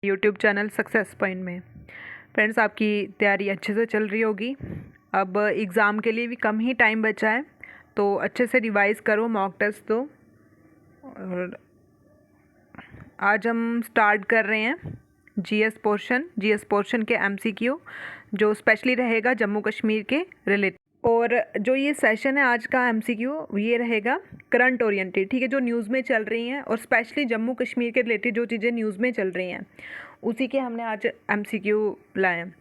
YouTube channel success point में। Friends, आपकी तैयारी अच्छे से चल रही होगी। अब एग्ज़ाम के लिए भी कम ही टाइम बचा है, तो अच्छे से रिवाइज़ करो, मॉक टेस्ट दो। और आज हम स्टार्ट कर रहे हैं जीएस पोर्शन के एमसीक्यू, जो स्पेशली रहेगा जम्मू कश्मीर के रिलेटेड। और जो ये सेशन है आज का एमसीक्यू, ये रहेगा करंट ओरिएंटेड, ठीक है, जो न्यूज़ में चल रही हैं और स्पेशली जम्मू कश्मीर के रिलेटेड जो चीज़ें न्यूज़ में चल रही हैं उसी के हमने आज एमसीक्यू लाए हैं।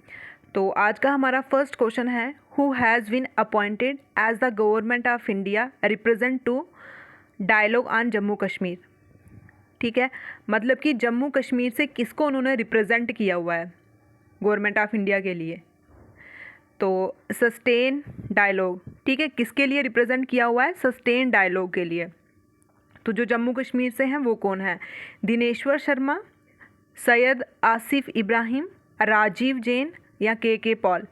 तो आज का हमारा फर्स्ट क्वेश्चन है, who has been appointed as the government of India represent to dialogue on Jammu Kashmir. ठीक है, मतलब कि जम्मू कश्मीर से किसको उन्होंने रिप्रेजेंट किया हुआ है गवर्नमेंट ऑफ इंडिया के लिए। तो सस्टेन डायलॉग, ठीक है, किसके लिए रिप्रेजेंट किया हुआ है? सस्टेन डायलॉग के लिए। तो जो जम्मू कश्मीर से हैं वो कौन है? दिनेश्वर शर्मा, सैयद आसिफ इब्राहिम, राजीव जैन या के पॉल।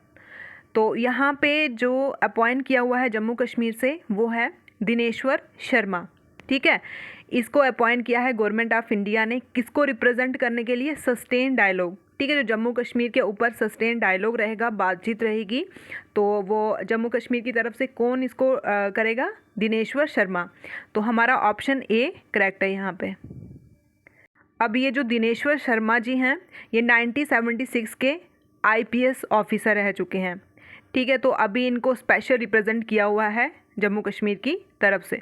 तो यहाँ पे जो अपॉइंट किया हुआ है जम्मू कश्मीर से वो है दिनेश्वर शर्मा। ठीक है, इसको अपॉइंट किया है गवर्नमेंट ऑफ इंडिया ने, किसको रिप्रेजेंट करने के लिए? Sustain dialogue. ठीक है, जो जम्मू कश्मीर के ऊपर सस्टेन डायलॉग रहेगा, बातचीत रहेगी, तो वो जम्मू कश्मीर की तरफ से कौन इसको करेगा? दिनेश्वर शर्मा। तो हमारा ऑप्शन ए करेक्ट है यहाँ पे। अब ये जो दिनेश्वर शर्मा जी हैं, ये 1976 के आईपीएस ऑफिसर रह चुके हैं। ठीक है, तो अभी इनको स्पेशल रिप्रेजेंट किया हुआ है जम्मू कश्मीर की तरफ से।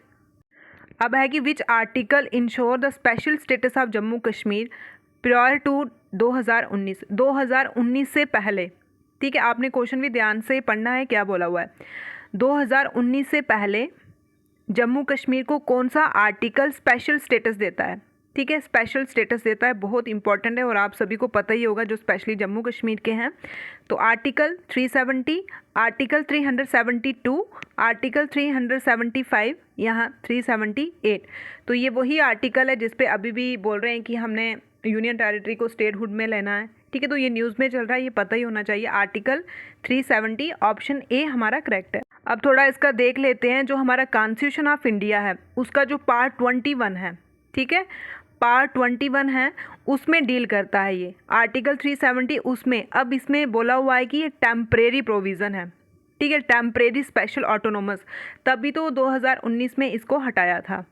अब है कि which article ensure the special status of Jammu Kashmir prior to 2019 से पहले। ठीक है, आपने क्वेश्चन भी ध्यान से पढ़ना है, क्या बोला हुआ है। 2019 से पहले जम्मू कश्मीर को कौन सा आर्टिकल स्पेशल स्टेटस देता है? ठीक है, स्पेशल स्टेटस देता है, बहुत इंपॉर्टेंट है और आप सभी को पता ही होगा जो स्पेशली जम्मू कश्मीर के हैं। तो आर्टिकल 370, आर्टिकल 372, आर्टिकल 375, यहाँ 378। तो ये वही आर्टिकल है जिस पे अभी भी बोल रहे हैं कि हमने यूनियन टेरिटरी को स्टेटहुड में लेना है। ठीक है, तो ये न्यूज़ में चल रहा है, ये पता ही होना चाहिए। आर्टिकल 370, ऑप्शन ए हमारा करेक्ट है। अब थोड़ा इसका देख लेते हैं, जो हमारा कॉन्स्टिट्यूशन ऑफ इंडिया है उसका जो पार्ट 21 है, ठीक है, पार्ट 21 है, उसमें डील करता है ये आर्टिकल 370 उसमें। अब इसमें बोला हुआ है कि ये टेम्परेरी प्रोविज़न है, ठीक है, टेम्परेरी स्पेशल ऑटोनोमस, तभी तो 2019 में इसको हटाया था।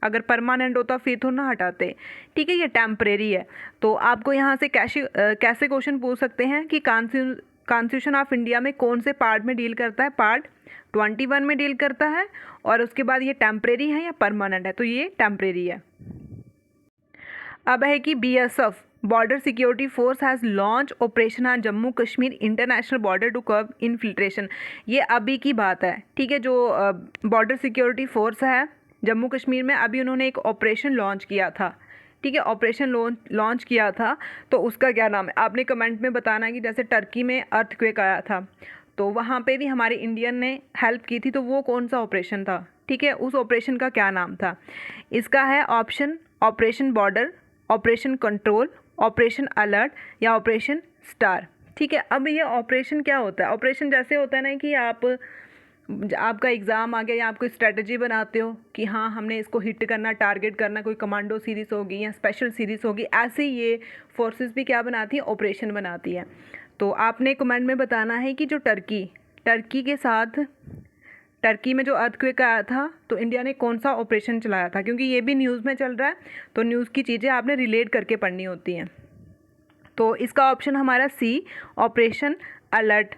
अगर परमानेंट होता फिर तो ना हटाते। ठीक है, ये टेम्परेरी है। तो आपको यहाँ से कैसे क्वेश्चन पूछ सकते हैं कि कॉन्स्टिट्यूशन ऑफ इंडिया में कौन से पार्ट में डील करता है? पार्ट 21 में डील करता है, और उसके बाद ये टेम्परेरी है या परमानेंट है? तो ये टेम्परेरी है। अब है कि BSF border security force has launch operation on Jammu Kashmir international border to curb infiltration. ये अभी की बात है। ठीक है, जो बॉर्डर सिक्योरिटी फोर्स है जम्मू कश्मीर में, अभी उन्होंने एक ऑपरेशन लॉन्च किया था। ठीक है, ऑपरेशन लॉन्च किया था, तो उसका क्या नाम है? आपने कमेंट में बताना है कि जैसे टर्की में अर्थक्वेक आया था तो वहाँ पे भी हमारे इंडियन ने हेल्प की थी, तो वो कौन सा ऑपरेशन था? ठीक है, उस ऑपरेशन का क्या नाम था? इसका है option operation border, operation control, operation alert या ऑपरेशन स्टार। ठीक है, अब ये ऑपरेशन क्या होता है? ऑपरेशन जैसे होता है ना कि आपका एग्ज़ाम आ गया या आप कोई स्ट्रेटजी बनाते हो कि हाँ हमने इसको हिट करना, टारगेट करना, कोई कमांडो सीरीज़ होगी या स्पेशल सीरीज़ होगी, ऐसे ही ये फोर्सेस भी क्या बनाती है? ऑपरेशन बनाती है। तो आपने कमेंट में बताना है कि जो टर्की के साथ, टर्की में जो अर्थक्वेक आया था तो इंडिया ने कौन सा ऑपरेशन चलाया था, क्योंकि ये भी न्यूज़ में चल रहा है, तो न्यूज़ की चीज़ें आपने रिलेट करके पढ़नी होती हैं। तो इसका ऑप्शन हमारा C, operation alert.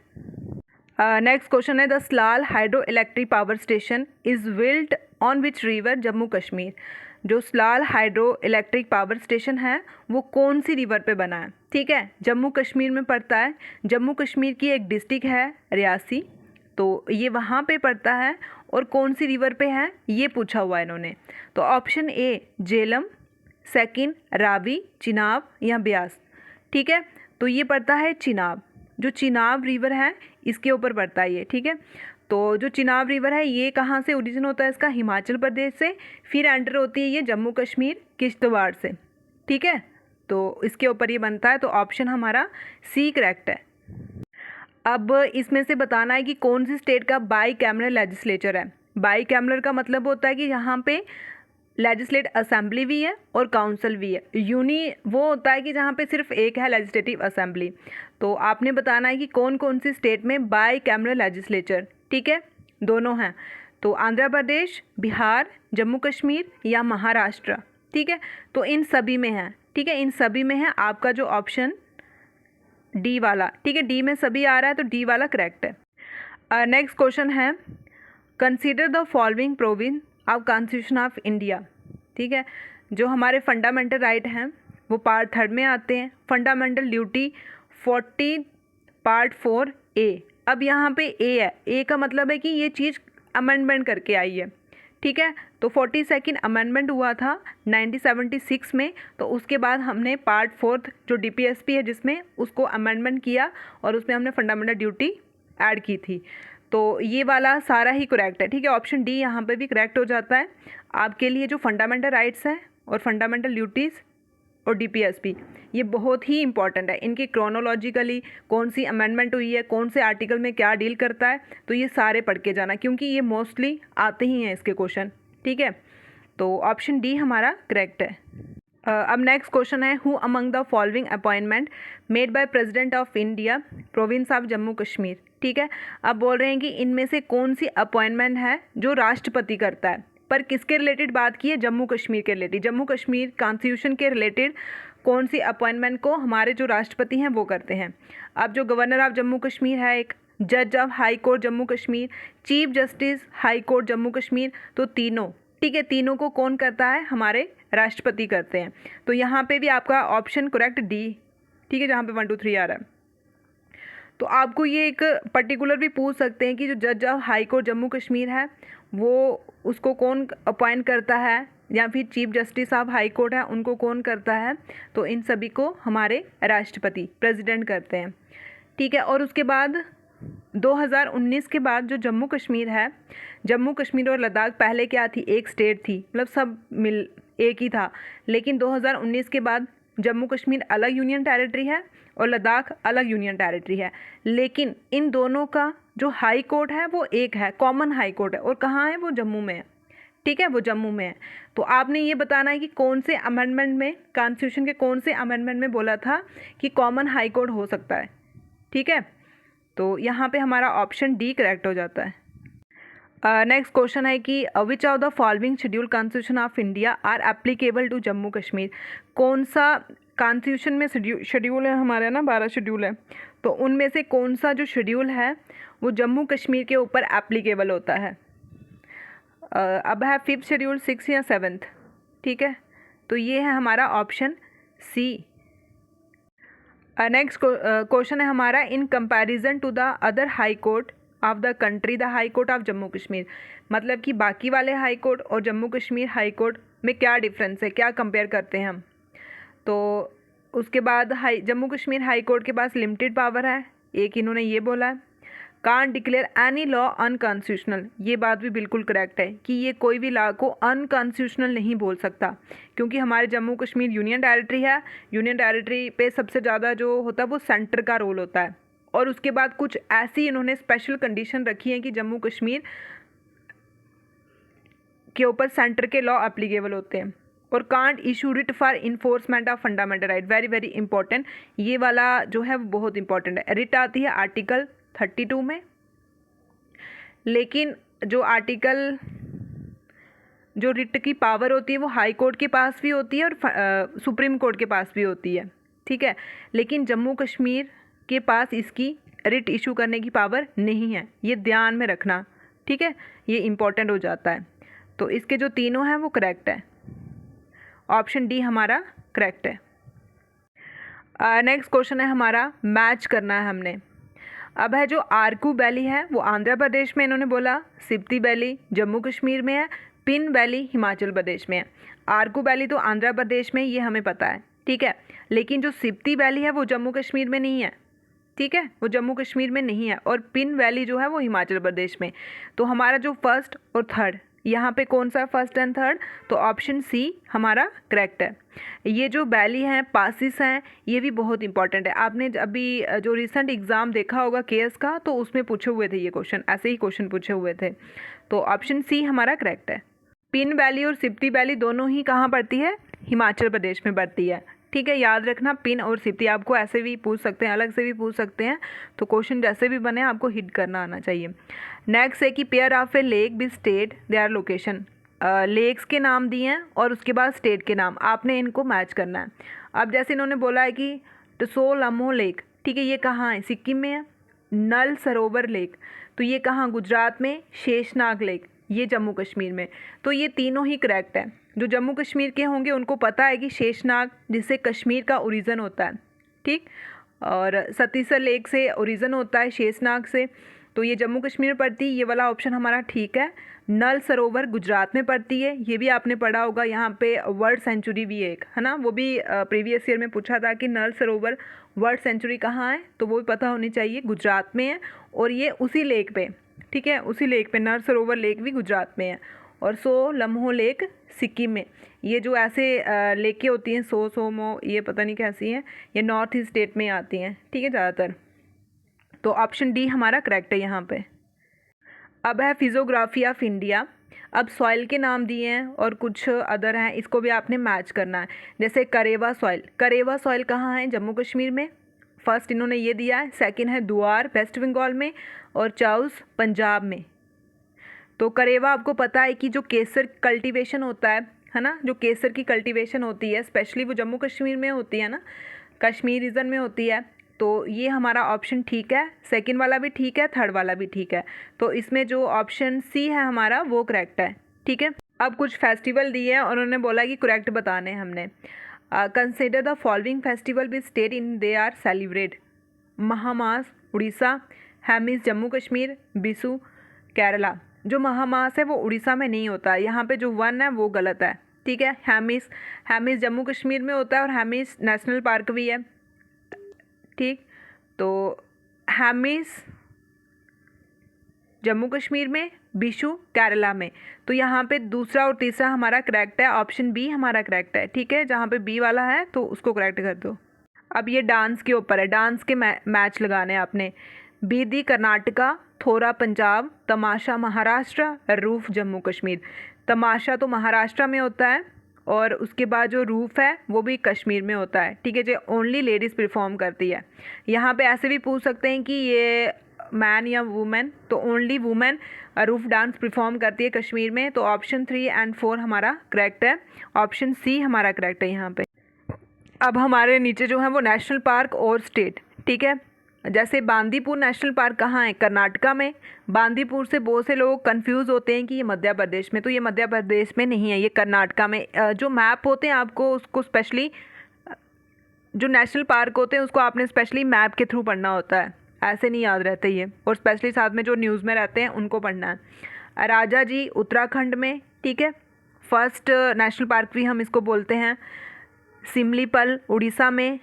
Next question है, the Salal hydro electric power station is built on which river Jammu Kashmir. जो Salal hydro electric power station है वो कौन सी रिवर पे बना है? ठीक है, जम्मू कश्मीर में पड़ता है। जम्मू कश्मीर की एक डिस्ट्रिक्ट है रियासी, तो ये वहाँ पे पड़ता है, और कौन सी रिवर पे है ये पूछा हुआ है इन्होंने। तो option A Jhelum, second Ravi, Chenab या ब्यास। ठीक है, तो ये पड़ता है चिनाब। जो चिनाब रिवर है इसके ऊपर पड़ता है ये। ठीक है, तो जो चिनाब रिवर है ये कहाँ से ओरिजिन होता है इसका? हिमाचल प्रदेश से, फिर एंटर होती है ये जम्मू कश्मीर किश्तवाड़ से। ठीक है, तो इसके ऊपर ये बनता है, तो ऑप्शन हमारा सी करेक्ट है। अब इसमें से बताना है कि कौन सी स्टेट का बाई कैमरल लेजिस्लेचर है। बाई कैमरल का मतलब होता है कि यहाँ पे लेजिस्लेट असेंबली भी है और काउंसिल भी है। यूनी वो होता है कि जहाँ पे सिर्फ एक है लेजिस्लेटिव असेंबली। तो आपने बताना है कि कौन कौन सी स्टेट में बाई कैमरल लेजिस्लेचर, ठीक है, दोनों हैं। तो आंध्र प्रदेश, बिहार, जम्मू कश्मीर या महाराष्ट्र, ठीक है, तो इन सभी में है, ठीक है, इन सभी में है आपका जो ऑप्शन डी वाला, ठीक है, डी में सभी आ रहा है तो डी वाला करेक्ट है। नेक्स्ट क्वेश्चन है, consider the following provision of constitution of India, ठीक है, जो हमारे फंडामेंटल राइट हैं वो पार्ट 3 में आते हैं। फंडामेंटल ड्यूटी 40 पार्ट 4 ए। अब यहाँ पे ए है, ए का मतलब है कि ये चीज़ अमेंडमेंट करके आई है, ठीक है, तो 42nd अमेंडमेंट हुआ था 1976 में, तो उसके बाद हमने पार्ट 4 जो डीपीएसपी है जिसमें उसको अमेंडमेंट किया और उसमें हमने फंडामेंटल ड्यूटी ऐड की थी। तो ये वाला सारा ही करेक्ट है, ठीक है, ऑप्शन डी यहाँ पे भी करेक्ट हो जाता है आपके लिए। जो फंडामेंटल राइट्स हैं और फंडामेंटल ड्यूटीज़ और डीपीएसपी ये बहुत ही इंपॉर्टेंट है, इनकी क्रोनोलॉजिकली कौन सी अमेंडमेंट हुई है, कौन से आर्टिकल में क्या डील करता है, तो ये सारे पढ़ के जाना क्योंकि ये मोस्टली आते ही हैं इसके क्वेश्चन, ठीक है। तो ऑप्शन डी हमारा करेक्ट है। अब नेक्स्ट क्वेश्चन है, who among the following appointment made by president of India province of Jammu Kashmir, ठीक है। अब बोल रहे हैं कि इनमें से कौन सी अपॉइंटमेंट है जो राष्ट्रपति करता है, पर किसके रिलेटेड बात की है, जम्मू कश्मीर के रिलेटेड, जम्मू कश्मीर कॉन्स्टिट्यूशन के रिलेटेड कौन सी अपॉइंटमेंट को हमारे जो राष्ट्रपति हैं वो करते हैं। अब जो गवर्नर ऑफ जम्मू कश्मीर है, एक जज of high court Jammu Kashmir, chief justice high court Jammu Kashmir, तो तीनों, ठीक है, तीनों को कौन करता है, हमारे राष्ट्रपति करते हैं। तो यहाँ पे भी आपका ऑप्शन करेक्ट डी, ठीक है, जहाँ पे 1 2 3 आ रहा है। तो आपको ये एक पर्टिकुलर भी पूछ सकते हैं कि जो जज of high court Jammu Kashmir है वो उसको कौन अपॉइंट करता है, या फिर chief justice of high court है उनको कौन करता है, तो इन सभी को हमारे राष्ट्रपति प्रेसिडेंट करते हैं, ठीक है। और उसके बाद 2019 के बाद जो जम्मू कश्मीर है, जम्मू कश्मीर और लद्दाख पहले क्या थी, एक स्टेट थी, मतलब सब मिल एक ही था, लेकिन 2019 के बाद जम्मू कश्मीर अलग यूनियन टेरिटरी है और लद्दाख अलग यूनियन टेरिटरी है, लेकिन इन दोनों का जो हाई कोर्ट है वो एक है, कॉमन हाई कोर्ट है, और कहाँ है, वो जम्मू में है, ठीक है, वो जम्मू में है। तो आपने ये बताना है कि कौन से अमेंडमेंट में, कॉन्स्टिट्यूशन के कौन से अमेंडमेंट में बोला था कि कॉमन हाई कोर्ट हो सकता है, ठीक है। तो यहाँ पे हमारा ऑप्शन डी करेक्ट हो जाता है। नेक्स्ट क्वेश्चन है कि which of the following schedule constitution of India are applicable to Jammu Kashmir, कौन सा कॉन्स्टिट्यूशन में शेड्यूल है हमारे ना, 12 शेड्यूल है, तो उनमें से कौन सा जो शेड्यूल है वो जम्मू कश्मीर के ऊपर एप्लीकेबल होता है। अब है 5th शेड्यूल, 6th या 7th, ठीक है, तो ये है हमारा ऑप्शन सी। नेक्स्ट क्वेश्चन है हमारा, in comparison to the other high court of the country the high court of Jammu Kashmir, मतलब कि बाकी वाले हाई कोर्ट और जम्मू कश्मीर हाई कोर्ट में क्या डिफरेंस है, क्या कंपेयर करते हैं हम। तो उसके बाद जम्मू कश्मीर हाई कोर्ट के पास लिमिटेड पावर है, एक इन्होंने ये बोला है, can't declare any law unconstitutional, ये बात भी बिल्कुल करेक्ट है कि ये कोई भी लॉ को अनकॉन्स्टिट्यूशनल नहीं बोल सकता, क्योंकि हमारे जम्मू कश्मीर यूनियन टेरिटरी है, यूनियन टेरिटरी पे सबसे ज़्यादा जो होता है वो सेंटर का रोल होता है, और उसके बाद कुछ ऐसी इन्होंने स्पेशल कंडीशन रखी है कि जम्मू कश्मीर के ऊपर सेंटर के लॉ एप्लीकेबल होते हैं, और can't issue writ for enforcement of fundamental right, very very important, ये वाला जो है वो बहुत इंपॉर्टेंट है। रिट आती है आर्टिकल 32 में, लेकिन जो आर्टिकल जो रिट की पावर होती है वो हाई कोर्ट के पास भी होती है और सुप्रीम कोर्ट के पास भी होती है, ठीक है, लेकिन जम्मू कश्मीर के पास इसकी रिट इशू करने की पावर नहीं है, ये ध्यान में रखना, ठीक है, ये इम्पोर्टेंट हो जाता है। तो इसके जो तीनों हैं वो करेक्ट है, ऑप्शन डी हमारा करेक्ट है। नेक्स्ट क्वेश्चन है हमारा, मैच करना है हमने। अब है जो आरकू वैली है वो आंध्र प्रदेश में इन्होंने बोला, सिप्ती वैली जम्मू कश्मीर में है, पिन वैली हिमाचल प्रदेश में है। आरकू वैली तो आंध्र प्रदेश में, ये हमें पता है, ठीक है, लेकिन जो सिप्ती वैली है वो जम्मू कश्मीर में नहीं है, ठीक है, वो जम्मू कश्मीर में नहीं है, और पिन वैली जो है वो हिमाचल प्रदेश में। तो हमारा जो फर्स्ट और थर्ड, यहाँ पे कौन सा फर्स्ट एंड थर्ड, तो ऑप्शन सी हमारा करेक्ट है। ये जो वैली हैं, पासिस हैं, ये भी बहुत इंपॉर्टेंट है। आपने अभी जो रिसेंट एग्ज़ाम देखा होगा केएस का, तो उसमें पूछे हुए थे ये क्वेश्चन, ऐसे ही क्वेश्चन पूछे हुए थे, तो ऑप्शन सी हमारा करेक्ट है। पिन वैली और सिप्ती वैली दोनों ही कहाँ पड़ती है? हिमाचल प्रदेश में पड़ती है। ठीक है, याद रखना पिन और सिप्ती। आपको ऐसे भी पूछ सकते हैं, अलग से भी पूछ सकते हैं, तो क्वेश्चन जैसे भी बने आपको हिट करना आना चाहिए। नेक्स्ट है कि pair of A lake B state their location. Lakes के नाम दिए हैं और उसके बाद स्टेट के नाम, आपने इनको मैच करना है। अब जैसे इन्होंने बोला है कि टसो लम्हो लेक, ठीक है, ये कहाँ है? सिक्किम में है। नल सरोवर लेक, तो ये कहाँ? गुजरात में। शेषनाग लेक, ये जम्मू कश्मीर में। तो ये तीनों ही करेक्ट है। जो जम्मू कश्मीर के होंगे उनको पता है कि शेषनाग जिससे कश्मीर का ओरिज़न होता है, ठीक, और सतीसर लेक से ओरिज़न होता है शेषनाग से, तो ये जम्मू कश्मीर में पड़ती है। ये वाला ऑप्शन हमारा ठीक है। नल सरोवर गुजरात में पड़ती है, ये भी आपने पढ़ा होगा। यहाँ पे वर्ल्ड सेंचुरी भी एक है ना, वो भी प्रीवियस ईयर में पूछा था कि नल सरोवर वर्ल्ड सेंचुरी कहाँ है, तो वो भी पता होनी चाहिए, गुजरात में है। और ये उसी लेक पे, ठीक है, उसी लेक पे, नल सरोवर लेक भी गुजरात में है। और सो लम्हो लेक सिक्किम में। ये जो ऐसे लेकें होती हैं सोमो, ये पता नहीं कैसी हैं, ये नॉर्थ ईस्ट स्टेट में आती हैं, ठीक है, ज़्यादातर। तो ऑप्शन डी हमारा करेक्ट है यहाँ पे। अब है फिजियोग्राफी ऑफ इंडिया। अब सॉइल के नाम दिए हैं और कुछ अदर हैं, इसको भी आपने मैच करना है। जैसे करेवा सॉइल, करेवा सॉइल कहाँ है? जम्मू कश्मीर में। फर्स्ट इन्होंने ये दिया है। सेकंड है दुआर वेस्ट बंगाल में, और चाउस पंजाब में। तो करेवा आपको पता है कि जो केसर कल्टीवेशन होता है ना, जो केसर की कल्टीवेशन होती है स्पेशली वो जम्मू कश्मीर में होती है ना, कश्मीर रीजन में होती है। तो ये हमारा ऑप्शन ठीक है, सेकंड वाला भी ठीक है, थर्ड वाला भी ठीक है। तो इसमें जो ऑप्शन सी है हमारा वो करेक्ट है, ठीक है। अब कुछ फेस्टिवल दिए हैं और उन्होंने बोला कि करेक्ट बताने हमने। Consider the following festival which state in they are celebrate. Mahamas Orissa, Hemis Jammu Kashmir, Bisu Kerala. जो महामास है वो उड़ीसा में नहीं होता है, यहाँ पे जो वन है वो गलत है, ठीक है। हेमिस जम्मू कश्मीर में होता है और हेमिस नेशनल पार्क भी है, ठीक। तो हेमिस जम्मू कश्मीर में, बिशु केरला में। तो यहाँ पे दूसरा और तीसरा हमारा करेक्ट है, ऑप्शन बी हमारा करेक्ट है, ठीक है। जहाँ पे बी वाला है तो उसको करेक्ट कर दो। अब ये डांस के ऊपर है, डांस के मैच लगाने आपने। बीदी कर्नाटका, थोरा पंजाब, तमाशा महाराष्ट्र, रूफ जम्मू कश्मीर। तमाशा तो महाराष्ट्र में होता है और उसके बाद जो रूफ है वो भी कश्मीर में होता है, ठीक है, जो ओनली लेडीज़ परफॉर्म करती है। यहाँ पे ऐसे भी पूछ सकते हैं कि ये मैन या वुमेन, तो only women roof dance perform करती है कश्मीर में। तो ऑप्शन 3 एंड 4 हमारा करेक्ट है, ऑप्शन सी हमारा करेक्ट है यहाँ पे। अब हमारे नीचे जो है वो नेशनल पार्क और स्टेट, ठीक है। जैसे बांदीपुर नेशनल पार्क कहाँ है? कर्नाटका में। बांदीपुर से बहुत से लोग कंफ्यूज होते हैं कि ये मध्य प्रदेश में, तो ये मध्य प्रदेश में नहीं है, ये कर्नाटका में। जो मैप होते हैं आपको उसको स्पेशली, जो नेशनल पार्क होते हैं उसको आपने स्पेशली मैप के थ्रू पढ़ना होता है, ऐसे नहीं याद रहते ये। और स्पेशली साथ में जो न्यूज़ में रहते हैं उनको पढ़ना है। राजा जी उत्तराखंड में, ठीक है, फर्स्ट नेशनल पार्क भी हम इसको बोलते हैं। सिमलीपल उड़ीसा में,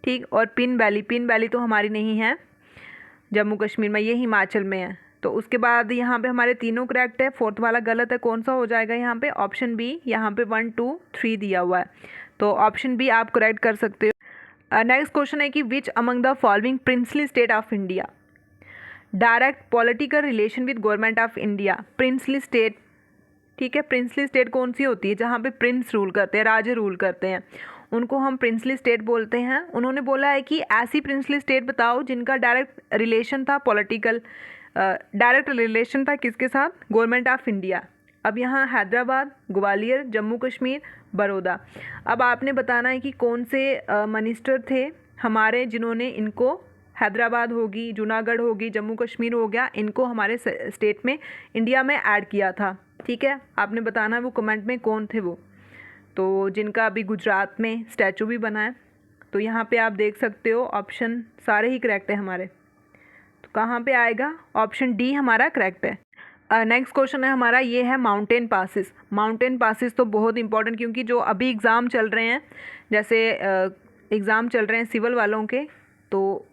ठीक। और पिन वैली तो हमारी नहीं है जम्मू कश्मीर में, ये हिमाचल में है। तो उसके बाद यहाँ पे हमारे तीनों करेक्ट है, फोर्थ वाला गलत है। कौन सा हो जाएगा यहाँ पे? Option B. यहाँ पे 1 2 3 दिया हुआ है, तो ऑप्शन बी आप करेक्ट कर सकते हो। नेक्स्ट क्वेश्चन है कि which among the following princely state of India direct political relation with government of India. Princely state, ठीक है, प्रिंसली स्टेट कौन सी होती है? जहाँ पे प्रिंस रूल करते हैं, राजे रूल करते हैं, उनको हम प्रिंसली स्टेट बोलते हैं। उन्होंने बोला है कि ऐसी प्रिंसली स्टेट बताओ जिनका डायरेक्ट रिलेशन था, पॉलिटिकल डायरेक्ट रिलेशन था किसके साथ? Government of India. अब यहाँ हैदराबाद, ग्वालियर, जम्मू कश्मीर, बड़ौदा। अब आपने बताना है कि कौन से मिनिस्टर थे हमारे जिन्होंने इनको, हैदराबाद होगी, जूनागढ़ होगी, जम्मू कश्मीर हो गया, इनको हमारे स्टेट में, इंडिया में ऐड किया था, ठीक है। आपने बताना है वो कमेंट में कौन थे वो। तो जिनका अभी गुजरात में स्टैचू भी बना है। तो यहाँ पे आप देख सकते हो ऑप्शन सारे ही करेक्ट है हमारे। तो कहाँ पे आएगा? ऑप्शन डी हमारा करेक्ट है। नेक्स्ट क्वेश्चन है हमारा, ये है माउंटेन पासिस। माउंटेन पासिस तो बहुत इंपॉर्टेंट, क्योंकि जो अभी एग्ज़ाम चल रहे हैं, जैसे एग्ज़ाम चल रहे हैं सिविल वालों के, तो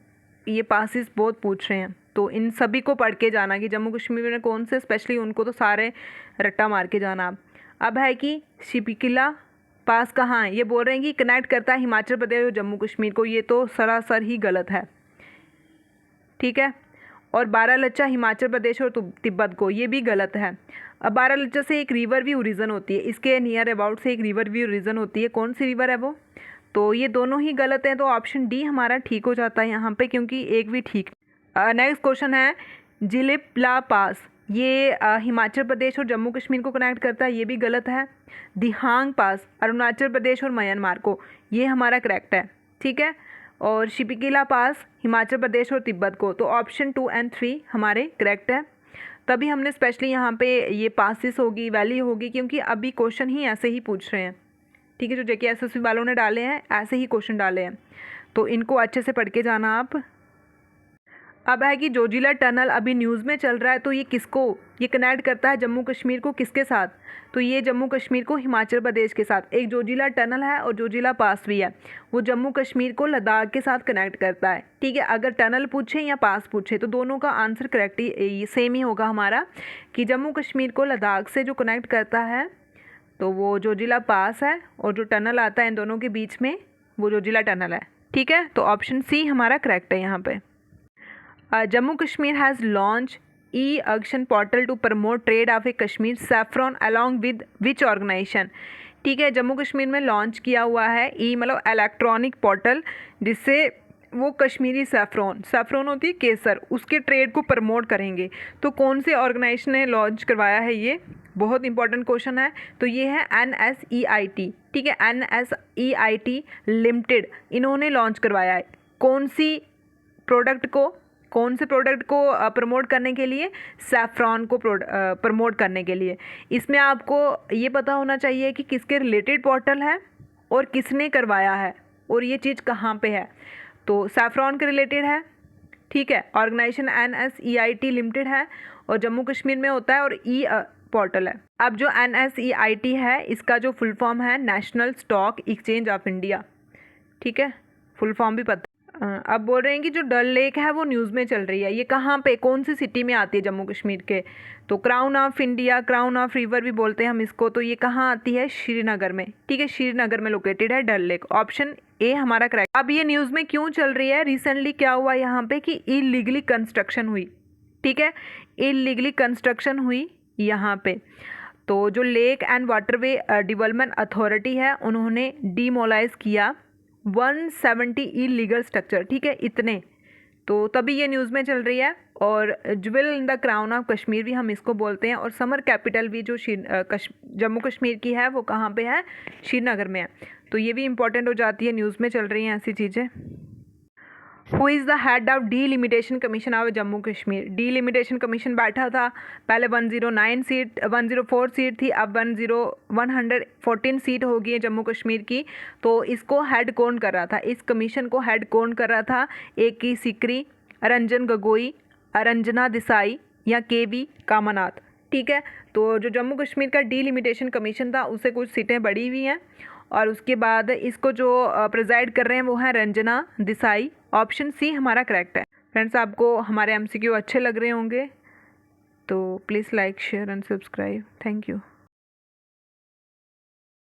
ये पासिस बहुत पूछ रहे हैं। तो इन सभी को पढ़ के जाना कि जम्मू कश्मीर में कौन से, स्पेशली उनको तो सारे रट्टा मार के जाना। अब है कि शिपिकिला पास कहाँ है? ये बोल रहे हैं कि कनेक्ट करता है हिमाचल प्रदेश और जम्मू कश्मीर को, ये तो सरासर ही गलत है, ठीक है। और बारालाचा हिमाचल प्रदेश और तिब्बत को, ये भी गलत है। अब बारालाचा से एक रिवर भी ओरिजिन होती है, इसके नियर अबाउट से एक रिवर भी ओरिजिन होती है। कौन सी रिवर है वो? तो ये दोनों ही गलत हैं, तो ऑप्शन डी हमारा ठीक हो जाता है यहाँ पे, क्योंकि एक भी ठीक। नेक्स्ट क्वेश्चन है जिलिपला पास, ये हिमाचल प्रदेश और जम्मू कश्मीर को कनेक्ट करता है, ये भी गलत है। दिहांग पास अरुणाचल प्रदेश और म्यांमार को, ये हमारा करेक्ट है, ठीक है। और शिपिकिला पास हिमाचल प्रदेश और तिब्बत को, तो ऑप्शन 2 एंड 3 हमारे करेक्ट है। तभी हमने स्पेशली यहाँ पे ये पासिस होगी, वैली होगी, क्योंकि अभी क्वेश्चन ही ऐसे ही पूछ रहे हैं, ठीक है। जो JKSSB वालों ने डाले हैं ऐसे ही क्वेश्चन डाले हैं, तो इनको अच्छे से पढ़ के जाना आप। अब है कि जोजिला टनल अभी न्यूज़ में चल रहा है, तो ये किसको, ये कनेक्ट करता है जम्मू कश्मीर को किसके साथ? तो ये जम्मू कश्मीर को हिमाचल प्रदेश के साथ। एक जोजिला टनल है और जोजिला पास भी है, वो जम्मू कश्मीर को लद्दाख के साथ कनेक्ट करता है, ठीक है। अगर टनल पूछे या पास पूछे तो दोनों का आंसर करेक्ट ही सेम ही होगा हमारा, कि जम्मू कश्मीर को लद्दाख से जो कनेक्ट करता है तो वो जोजिला पास है, और जो टनल आता है इन दोनों के बीच में वो जोजिला टनल है, ठीक है। तो ऑप्शन सी हमारा करेक्ट है यहाँ पे। Jammu Kashmir has launch e-auction portal to promote trade of a Kashmir saffron along with which organisation, ठीक है। जम्मू कश्मीर में लॉन्च किया हुआ है मतलब इलेक्ट्रॉनिक पोर्टल, जिससे वो कश्मीरी सैफ्रॉन होती है केसर, उसके ट्रेड को प्रमोट करेंगे। तो कौन से ऑर्गेनाइजेशन ने लॉन्च करवाया है? ये बहुत इंपॉर्टेंट क्वेश्चन है। तो ये है NSEIT, ठीक है। NSEIT लिमिटेड इन्होंने लॉन्च करवाया है। कौन से प्रोडक्ट को प्रमोट करने के लिए? सैफ्रॉन को प्रमोट करने के लिए। इसमें आपको ये पता होना चाहिए कि किसके रिलेटेड पोर्टल है और किसने करवाया है और ये चीज़ कहाँ पे है। तो सैफ्रॉन के रिलेटेड है, ठीक है। ऑर्गेनाइजेशन NSEIT लिमिटेड है और जम्मू कश्मीर में होता है, और पोर्टल है। अब जो NSEIT है इसका जो फुल फॉर्म है national stock exchange of India, ठीक है। फुल फॉर्म भी पता। अब बोल रहे हैं कि जो डल लेक है वो न्यूज़ में चल रही है, ये कहाँ पे, कौन सी सिटी में आती है जम्मू कश्मीर के? तो crown of India, crown of river भी बोलते हैं हम इसको। तो ये कहाँ आती है? श्रीनगर में, ठीक है। श्रीनगर में लोकेटेड है डल लेक। ऑप्शन ए हमारा करेक्ट। अब ये न्यूज़ में क्यों चल रही है? रिसेंटली क्या हुआ यहाँ पे कि इलीगली कंस्ट्रक्शन हुई, ठीक है। इलीगली कंस्ट्रक्शन हुई यहाँ पे, तो जो lake and waterway development authority है उन्होंने डीमोलाइज किया 170 इलीगल स्ट्रक्चर, ठीक है, इतने। तो तभी ये न्यूज़ में चल रही है। और jewel in the crown of Kashmir भी हम इसको बोलते हैं, और समर कैपिटल भी जो जम्मू कश्मीर की है वो कहाँ पे है? श्रीनगर में है। तो ये भी इंपॉर्टेंट हो जाती है, न्यूज़ में चल रही हैं ऐसी चीज़ें। Who is the head of delimitation commission of Jammu Kashmir? Delimitation commission बैठा था, पहले 104 सीट थी, अब 114 सीट हो गई है जम्मू कश्मीर की। तो इसको हेड कौन कर रहा था? इस कमीशन को हेड कौन कर रहा था? AK सिकरी, रंजन गोगोई, रंजना देसाई या KV कामनाथ, ठीक है। तो जो जम्मू कश्मीर का डीलिमिटेशन कमीशन था उससे कुछ सीटें बढ़ी हुई हैं, और उसके बाद इसको जो प्रेजाइड कर रहे हैं वो है रंजना देसाई। ऑप्शन सी हमारा करेक्ट है। फ्रेंड्स, आपको हमारे MCQ अच्छे लग रहे होंगे तो please like, share and subscribe. Thank you.